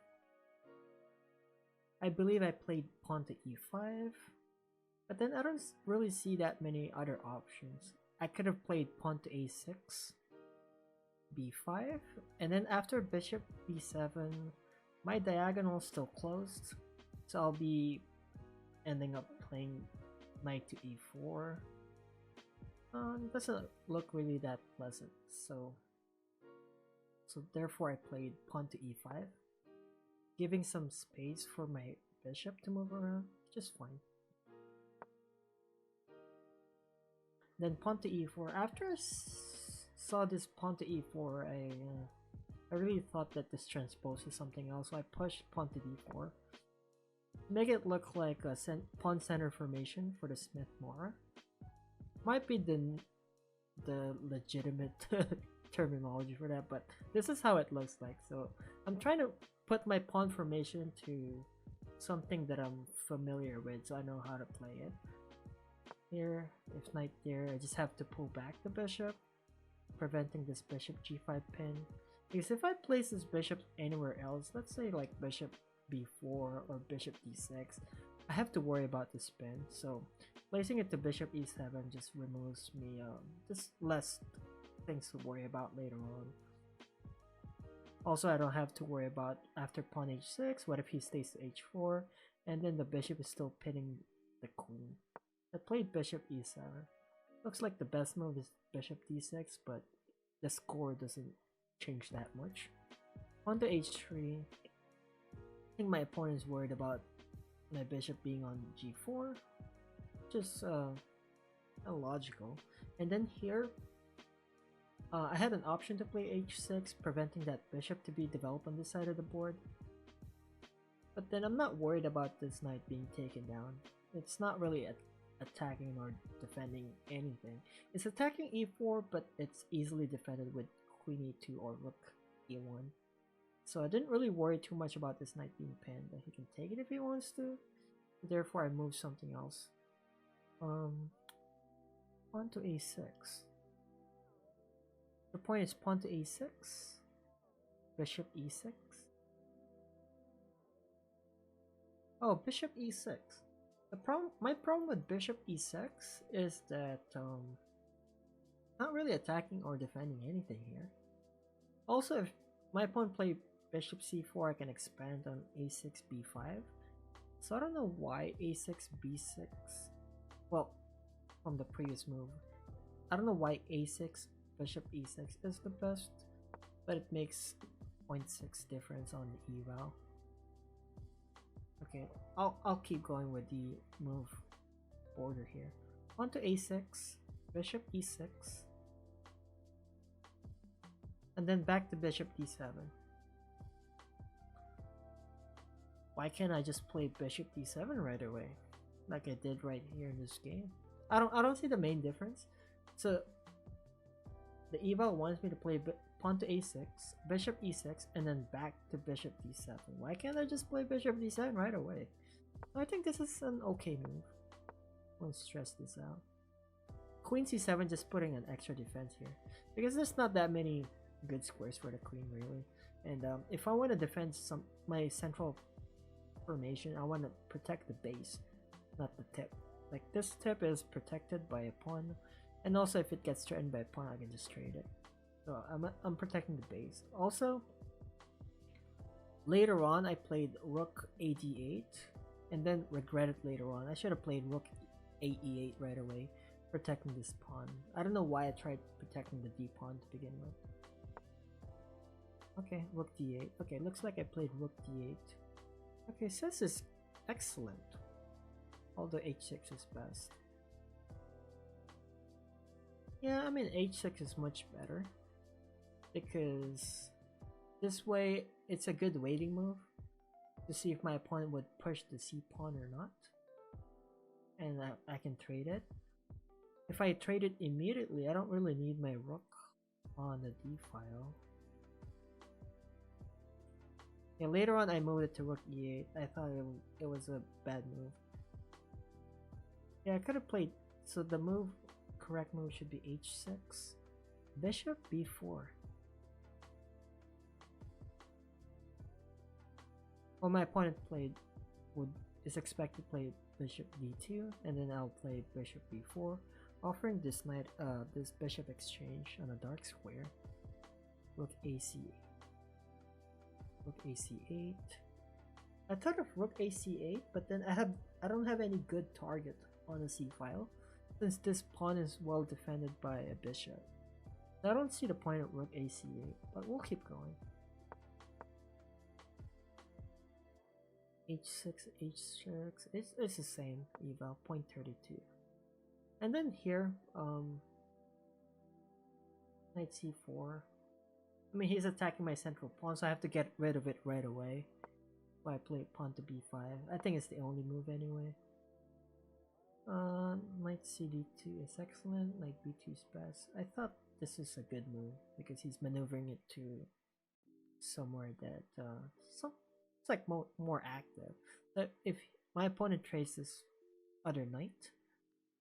I believe I played pawn to e5, but then I don't really see that many other options. I could have played pawn to a6, b5, and then after bishop b7, my diagonal is still closed, so I'll be ending up playing knight to e4. It doesn't look really that pleasant, so therefore I played pawn to e5. Giving some space for my bishop to move around, just fine. Then pawn to e4. After I saw this pawn to e4, I really thought that this transposes something else, so I pushed pawn to d4. Make it look like a pawn center formation for the Smith-Morra. Might be the legitimate terminology for that, but this is how it looks like. So I'm trying to put my pawn formation to something that I'm familiar with, so I know how to play it. Here, if knight there, I just have to pull back the bishop, preventing this bishop g5 pin. Because if I place this bishop anywhere else, let's say like bishop b4 or bishop d6, I have to worry about the spin. So placing it to bishop e7 just removes me just less things to worry about later on. Also, I don't have to worry about after pawn h6, what if he stays to h4, and then the bishop is still pinning the queen. I played bishop e7. Looks like the best move is bishop d6, but the score doesn't change that much. On to h3, I think my opponent is worried about my bishop being on g4, just illogical. And then here, I had an option to play h6, preventing that bishop to be developed on this side of the board. But then I'm not worried about this knight being taken down. It's not really attacking or defending anything. It's attacking e4, but it's easily defended with queen e2 or rook e1. So I didn't really worry too much about this knight being pinned. He can take it if he wants to. Therefore, I move something else. Pawn to a6. The point is pawn to a6, bishop e6. Oh, bishop e6. My problem with bishop e6 is that not really attacking or defending anything here. Also, if my opponent played bishop c4, I can expand on a6 b5. So I don't know why a6 b6. Well, from the previous move, I don't know why a6 bishop e6 is the best, but it makes 0.6 difference on the eval. Okay, I'll keep going with the move order here. On to a6, bishop e6, and then back to bishop d7. Why can't I just play bishop d7 right away, like I did right here in this game? I don't see the main difference. So the eval wants me to play pawn to a6, bishop e6, and then back to bishop d7. Why can't I just play bishop d7 right away? I think this is an okay move. Won't stress this out. Queen c7 just putting an extra defense here, because there's not that many good squares for the queen really. And if I want to defend my central formation, I want to protect the base, not the tip. Like this tip is protected by a pawn, and also if it gets threatened by a pawn, I can just trade it. So I'm protecting the base. Also, later on I played rook a d8, and then regretted later on. I should have played rook a e8 right away, protecting this pawn. I don't know why I tried protecting the d pawn to begin with. Okay, rook d8. Okay, looks like I played rook d8. Okay, so this is excellent, although h6 is best. Yeah, I mean h6 is much better, because this way it's a good waiting move to see if my opponent would push the c pawn or not, and I can trade it. If I trade it immediately, I don't really need my rook on the d file. Yeah, later on I moved it to rook e8. I thought it was a bad move. Yeah, I could have played, so the correct move should be h6, bishop b4. Well, my opponent is expected to play bishop d2, and then I'll play bishop b4, offering this this bishop exchange on a dark square. Rook ac8. Rook ac8. I thought of rook ac8, but then I don't have any good target on the c file, since this pawn is well defended by a bishop. I don't see the point of rook ac8, but we'll keep going. h6, h6, it's the same eval, 0.32. And then here, knight c4. I mean, he's attacking my central pawn, so I have to get rid of it right away. So I play pawn to b5. I think it's the only move anyway. Knight cd2 is excellent, knight b2 is best. I thought this is a good move because he's maneuvering it to somewhere that it's like more active. But if my opponent trades this other knight,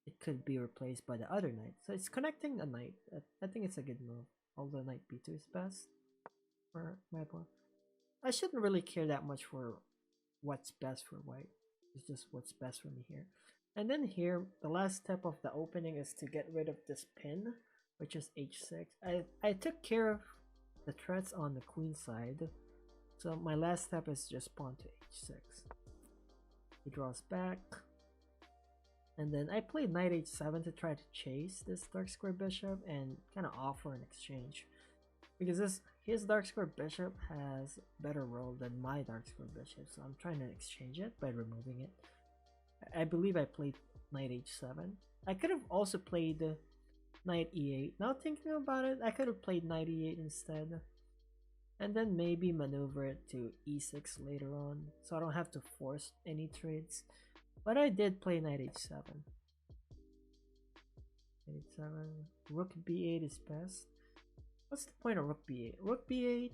it could be replaced by the other knight. So it's connecting a knight. I think it's a good move. Although knight b2 is best for my opponent. I shouldn't really care that much for what's best for white. It's just what's best for me here. And then here, the last step of the opening is to get rid of this pin, which is h6. I took care of the threats on the queen side, so my last step is just pawn to h6. He draws back, and then I played knight h7 to try to chase this dark square bishop and kind of offer an exchange, because his dark square bishop has better role than my dark square bishop, so I'm trying to exchange it by removing it. I believe I played knight h7. I could have also played knight e8. Now thinking about it, I could have played knight e8 instead, and then maybe maneuver it to e6 later on, so I don't have to force any trades. But I did play knight h7. Knight h7. Rook b8 is best. What's the point of rook b8? Rook b8,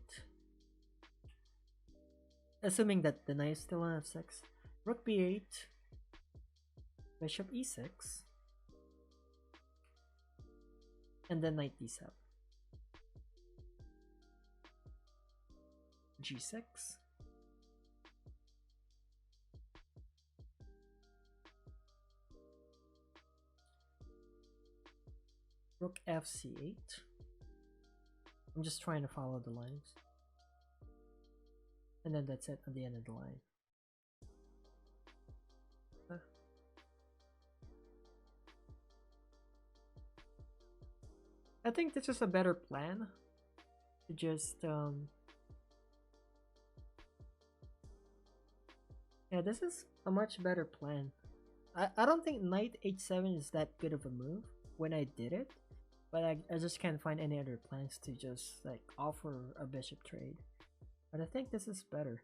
assuming that the knight is still on f6. Rook b8, bishop e6, and then knight d7. g6. Rook fc8. I'm just trying to follow the lines. And then that's it at the end of the line. I think this is a better plan. To just yeah, this is a much better plan. I don't think knight h7 is that good of a move when I did it, but I just can't find any other plans to just like offer a bishop trade. But I think this is better.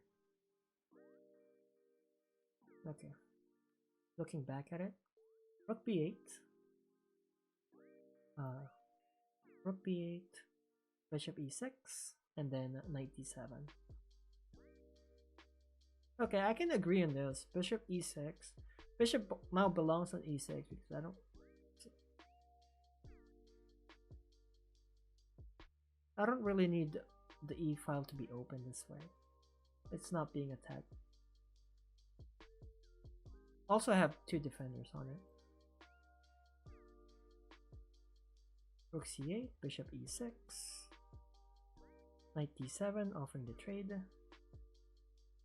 Okay. Looking back at it, rook b8, rook b8, bishop e6, and then knight d7. Okay, I can agree on this. Bishop e6. Bishop now belongs on e6 because I don't really need the e file to be open this way. It's not being attacked. Also, I have two defenders on it. Rook c8, bishop e6, knight d7, offering the trade,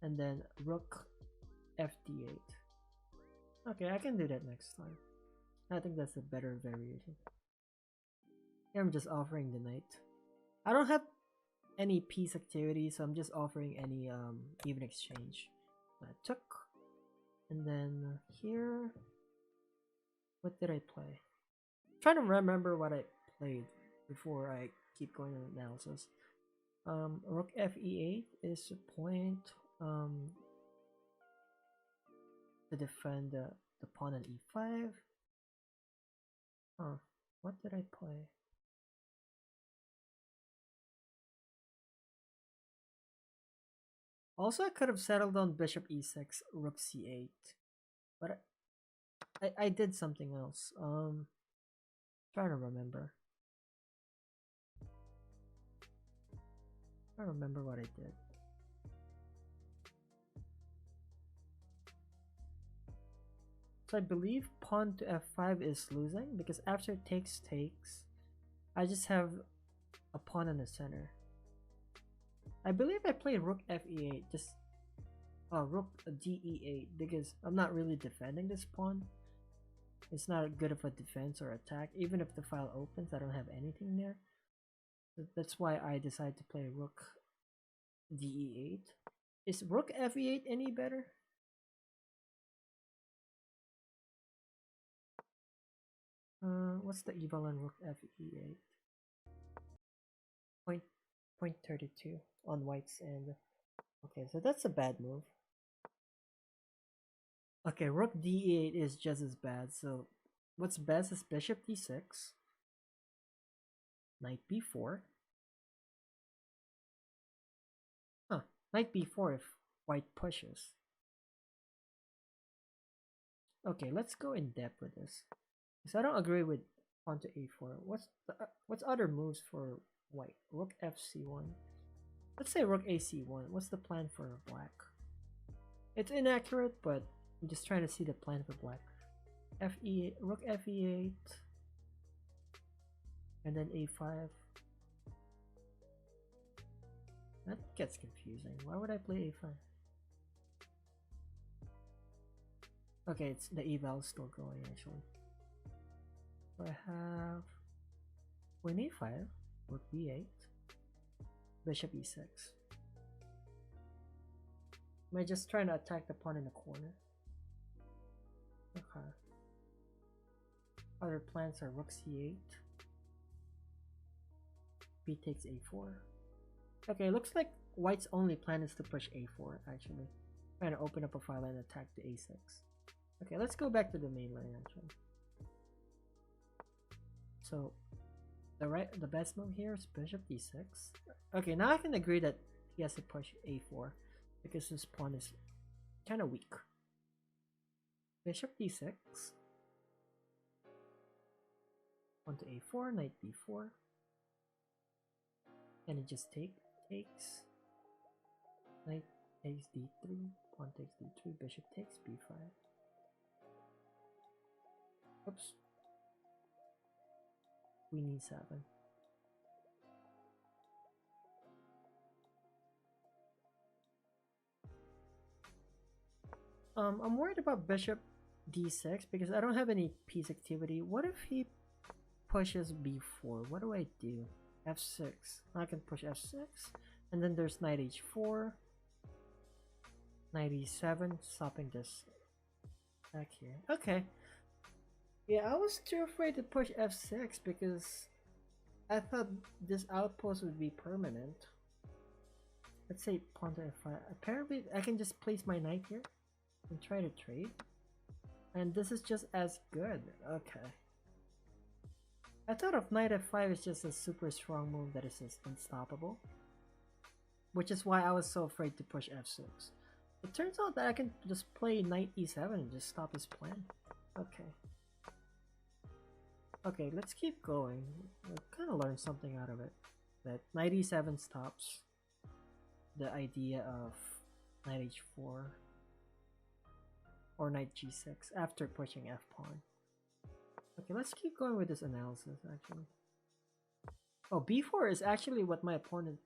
and then rook fd8. Okay, I can do that next time. I think that's a better variation. Here I'm just offering the knight. I don't have any piece activity, so I'm just offering any even exchange. I took, and then here, what did I play? I'm trying to remember what I played before I keep going on analysis. Rook fe8 is a point to defend the pawn on e5. Huh, what did I play? Also, I could have settled on bishop e6, rook c8, but I did something else. Trying to remember. I don't remember what I did. So I believe pawn to f5 is losing because after takes, I just have a pawn in the center. I believe I played rook fe8, just rook de8 because I'm not really defending this pawn. It's not good of a defense or attack. Even if the file opens, I don't have anything there. So that's why I decided to play rook de8. Is rook fe8 any better? What's the eval on rook fe8? Point 32 on white's end. Okay, so that's a bad move. Okay, rook d8 is just as bad, so what's best is bishop d6, knight b4. Huh, knight b4 if white pushes. Okay, let's go in depth with this. So I don't agree with pawn to a4. What's other moves for white? Rook fc1. Let's say rook ac1. What's the plan for black? It's inaccurate, but I'm just trying to see the plan for black. Rook fe8, and then a5. That gets confusing. Why would I play a5? Okay, it's the eval is still going actually. So I have queen e5, rook b8, bishop e6. Am I just trying to attack the pawn in the corner? Okay. Other plans are rook c8, b takes a4. Okay, looks like white's only plan is to push a4 actually. Trying to open up a file and attack the a6. Okay, let's go back to the main line actually. So the best move here is bishop d6. Okay, now I can agree that he has to push a4 because his pawn is kind of weak. Bishop d6. Pawn to a4, knight b4. And it just takes. Knight takes d3, pawn takes d3, bishop takes b5. Oops. Queen e7. I'm worried about bishop d6 because I don't have any piece activity. What if he pushes b4? What do I do? f6. I can push f6, and then there's knight h4, knight e7, stopping this back here. Okay. Yeah, I was too afraid to push f6 because I thought this outpost would be permanent. Let's say pawn to f5. Apparently, I can just place my knight here and try to trade. And this is just as good. Okay. I thought of knight f5 is just a super strong move that is just unstoppable. Which is why I was so afraid to push f6. It turns out that I can just play knight e7 and just stop his plan. Okay. Okay, let's keep going. I kind of learned something out of it. That knight e7 stops the idea of knight h4 or knight g6 after pushing f-pawn. Okay, let's keep going with this analysis actually. Oh, b4 is actually what my opponent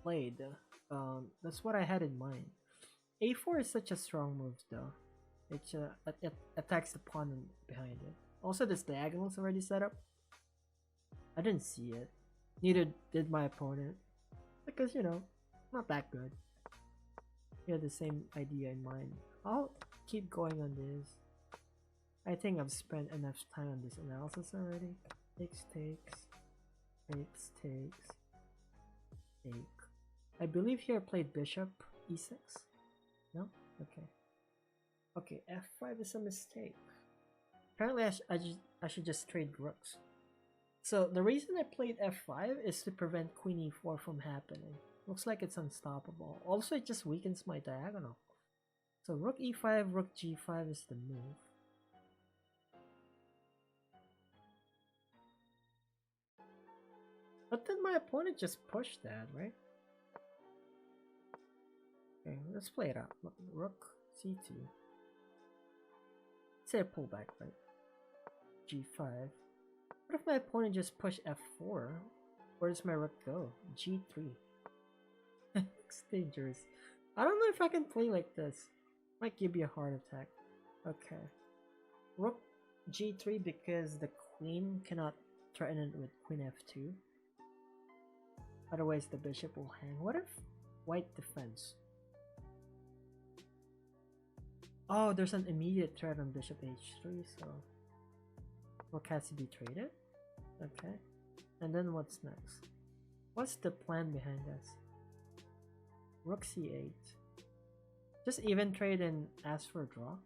played. That's what I had in mind. a4 is such a strong move though. It attacks the pawn behind it. Also, this diagonal is already set up. I didn't see it. Neither did my opponent. Because, you know, not that good. He had the same idea in mind. I'll keep going on this. I think I've spent enough time on this analysis already. Takes. Take. I believe here I played bishop e6. No? Okay. Okay, f5 is a mistake. Apparently I should just trade rooks. So the reason I played f5 is to prevent queen e4 from happening. Looks like it's unstoppable. Also, it just weakens my diagonal. So rook e5, rook g5 is the move. But then my opponent just pushed that, right? Okay, let's play it out. Rook c2. Say a pullback, right? g5. What if my opponent just pushed f4? Where does my rook go? g3. It's dangerous. I don't know if I can play like this. Might give you a heart attack. Okay. Rook g3 because the queen cannot threaten it with queen f2. Otherwise the bishop will hang. What if white defends? Oh, there's an immediate threat on bishop h3, so rook has to be traded. Okay. And then what's next? What's the plan behind this? Rook c8. Just even trade and ask for a draw.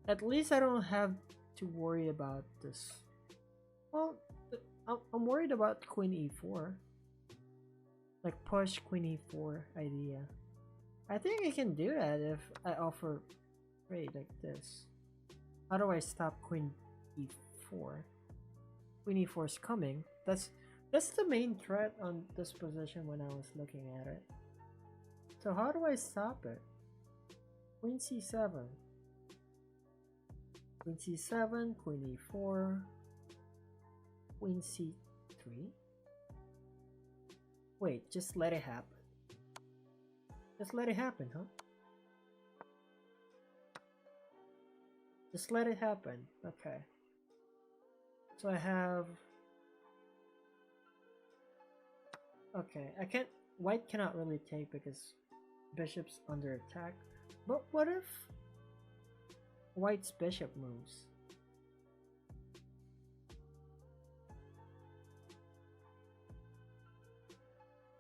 At least I don't have to worry about this. Well, I'm worried about queen e4. Like push queen e4 idea. I think I can do that if I offer trade like this. How do I stop queen e4. Queen e4 is coming. That's the main threat on this position when I was looking at it. So how do I stop it? Queen c7. Queen c7, queen e4, queen c3. Wait, just let it happen. Just let it happen, huh? Just let it happen. Okay. So I have... Okay, I can't... White cannot really take because bishop's under attack. But what if White's bishop moves?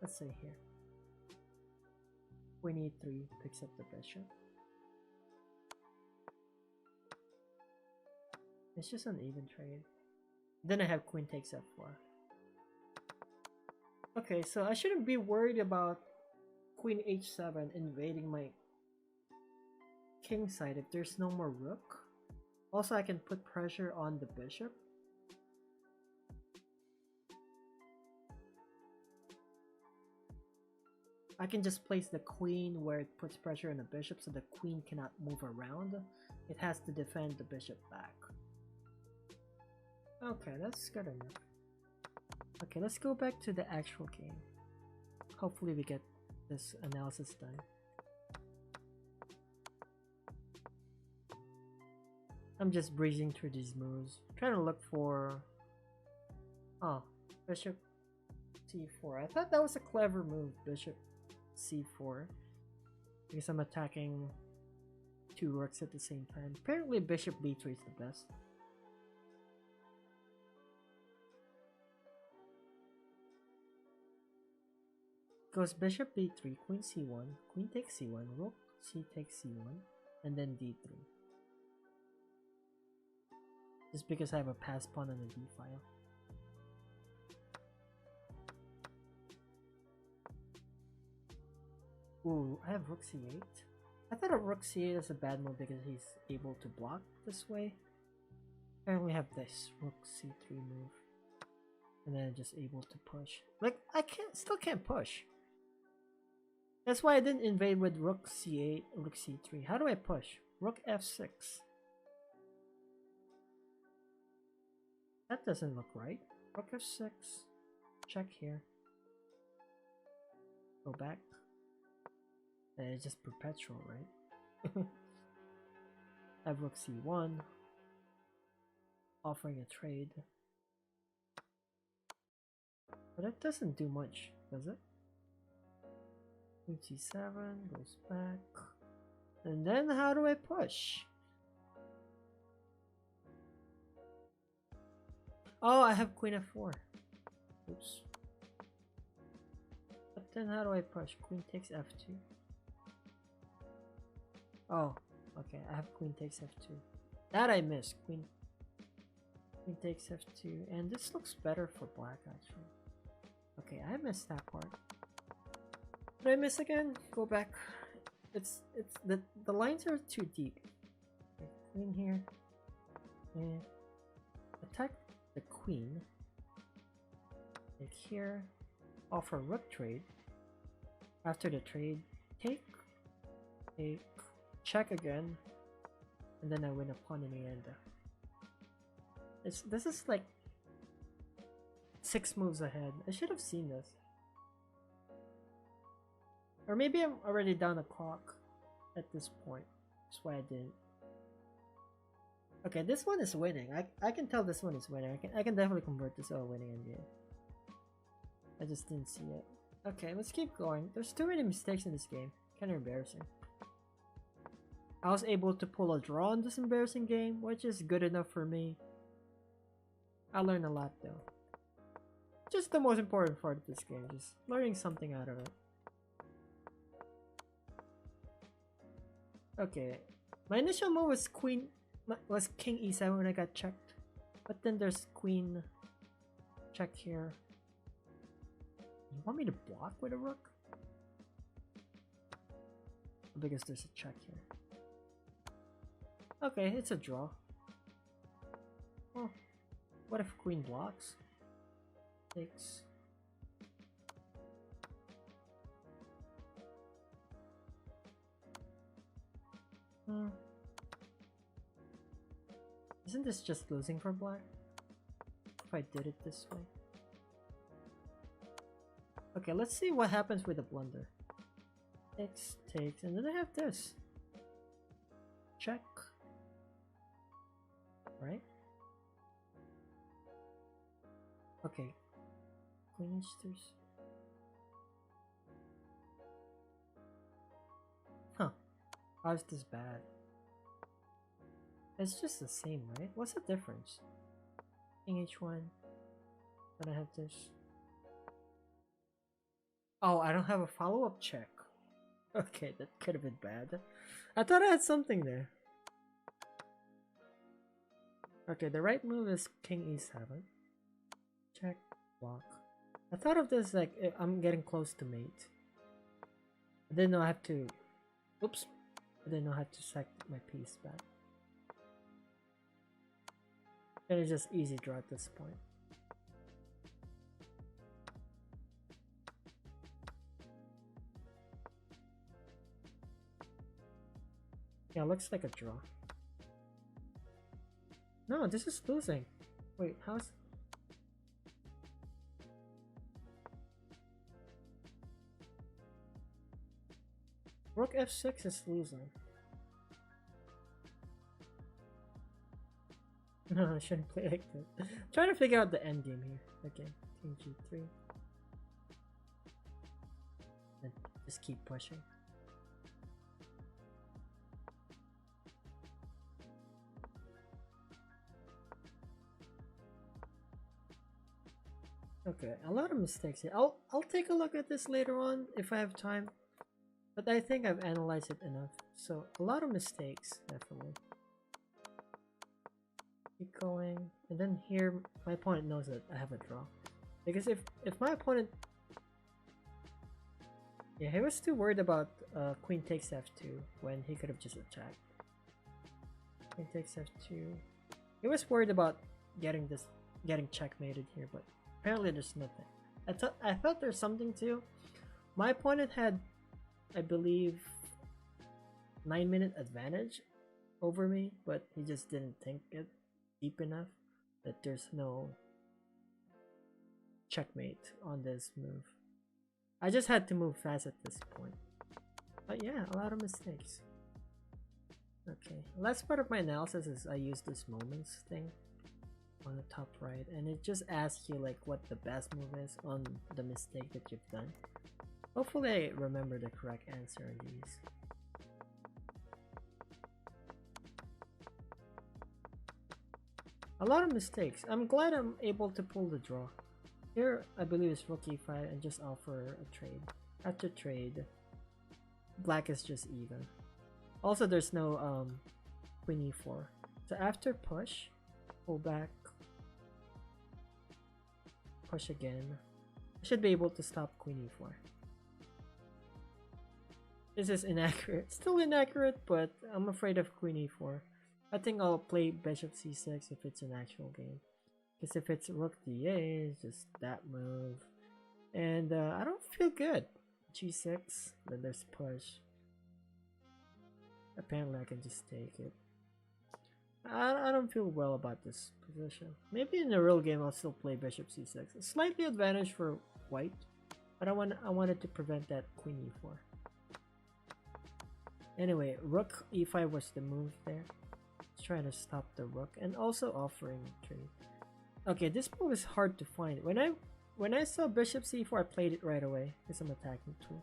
Let's say here. Queen e3 picks up the bishop. It's just an even trade. Then I have queen takes f4. Okay, so I shouldn't be worried about queen h7 invading my king side if there's no more rook. Also, I can put pressure on the bishop. I can just place the queen where it puts pressure on the bishop so the queen cannot move around. It has to defend the bishop back. Okay, that's good enough. Okay, let's go back to the actual game. Hopefully we get this analysis done. I'm just breezing through these moves. Trying to look for... Oh, bishop c4. I thought that was a clever move, bishop c4. Because I'm attacking two rooks at the same time. Apparently bishop b3 is the best. Goes bishop b3, queen c1, queen takes c1, rook c takes c1, and then d3. Just because I have a pass pawn on the d file. Ooh, I have rook c8. I thought a rook c8 is a bad move because he's able to block this way. I only have this rook c3 move. And then I'm just able to push. Like, I still can't push. That's why I didn't invade with rook c8, rook c3. How do I push? Rook f6. That doesn't look right. Rook f6. Check here. Go back. And it's just perpetual, right? I have rook c1. Offering a trade. But that doesn't do much, does it? Queen c7 goes back. And then how do I push? Oh, I have queen f4. Oops. But then how do I push? Queen takes f2. Oh, okay. I have queen takes f2. That I missed. Queen takes f2. And this looks better for black, actually. Okay, I missed that part. Did I miss again? Go back. It's the lines are too deep. Okay, queen here. And attack the queen. Take here. Offer rook trade. After the trade, take, check again, and then I win a pawn in the end. This is like 6 moves ahead. I should have seen this. Or maybe I'm already down a clock at this point. That's why I didn't. Okay, this one is winning. I can tell this one is winning. I can definitely convert this to a winning endgame. I just didn't see it. Okay, let's keep going. There's too many mistakes in this game. Kind of embarrassing. I was able to pull a draw in this embarrassing game, which is good enough for me. I learned a lot though. Just the most important part of this game, just learning something out of it. Okay, my initial move was king e7 when I got checked, but then there's queen check here. You want me to block with a rook? Because there's a check here. Okay, it's a draw. What if queen blocks? Takes. Isn't this just losing for black? If I did it this way. Okay, let's see what happens with the blunder. Takes, and then I have this. Check. Right? Okay. Queen h3. Huh. How is this bad? It's just the same, right? What's the difference? King h1. Then I have this. Oh, I don't have a follow-up check. Okay, that could have been bad. I thought I had something there. Okay, the right move is king e7. Check, block. I thought of this like I'm getting close to mate. I didn't know I have to. Oops. I didn't know I had to sack my piece back. And it's just easy draw at this point. Yeah, looks like a draw. No, this is losing. Wait, how's... Rook f6 is losing. No, I shouldn't play like that. Trying to figure out the endgame here. Okay, king g3. And just keep pushing. Okay, a lot of mistakes here. I'll take a look at this later on if I have time. But I think I've analyzed it enough. So a lot of mistakes, definitely. Keep going. And then here my opponent knows that I have a draw. Because if my opponent... Yeah, he was too worried about queen takes f2 when he could have just attacked. Queen takes f2. He was worried about getting checkmated here, but apparently there's nothing. I thought there's something too. My opponent had, I believe, 9-minute advantage over me, but he just didn't think it deep enough that there's no checkmate on this move. I just had to move fast at this point. But yeah, a lot of mistakes. Okay, last part of my analysis is I use this moments thing on the top right, and it just asks you like what the best move is on the mistake that you've done. Hopefully I remember the correct answer on these. A lot of mistakes. I'm glad I'm able to pull the draw. Here I believe it's rook e5 and just offer a trade. After trade, black is just even. Also there's no queen e4. So after push, pull back, push again. I should be able to stop queen e4. This is inaccurate. Still inaccurate, but I'm afraid of queen e4. I think I'll play bishop c6 if it's an actual game. Because if it's rook da, it's just that move. And I don't feel good. g6, then there's push. Apparently I can just take it. I don't feel well about this position. Maybe in the real game I'll still play bishop c6. Slightly advantage for white, but I wanted to prevent that queen e4. Anyway, rook e5 was the move there. Trying to stop the rook and also offering trade. Okay, this move is hard to find. When I saw bishop c4, I played it right away because I'm attacking two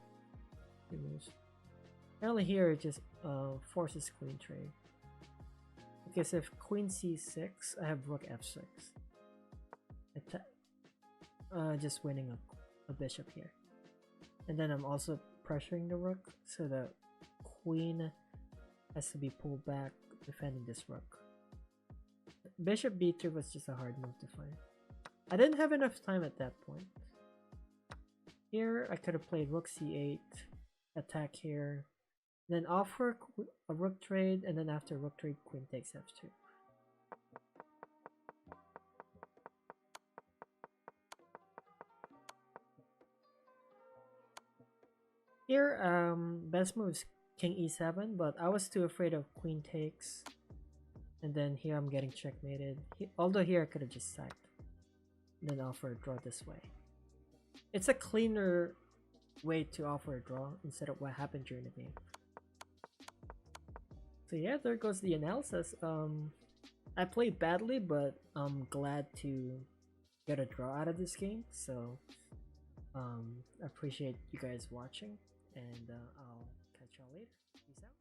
moves. Apparently here it just forces queen trade. Because if queen c6, I have rook f6. Just winning a bishop here. And then I'm also pressuring the rook, so the queen has to be pulled back, defending this rook. Bishop b3 was just a hard move to find. I didn't have enough time at that point. Here I could have played rook c8, attack here, then offer a rook trade, and then after rook trade, queen takes f2. Here, best move is king e7, but I was too afraid of queen takes. And then here I'm getting checkmated. Although here I could have just sacked. And then offer a draw this way. It's a cleaner way to offer a draw instead of what happened during the game. So yeah, there goes the analysis. I played badly, but I'm glad to get a draw out of this game. So I appreciate you guys watching, and I'll catch y'all later. Peace out.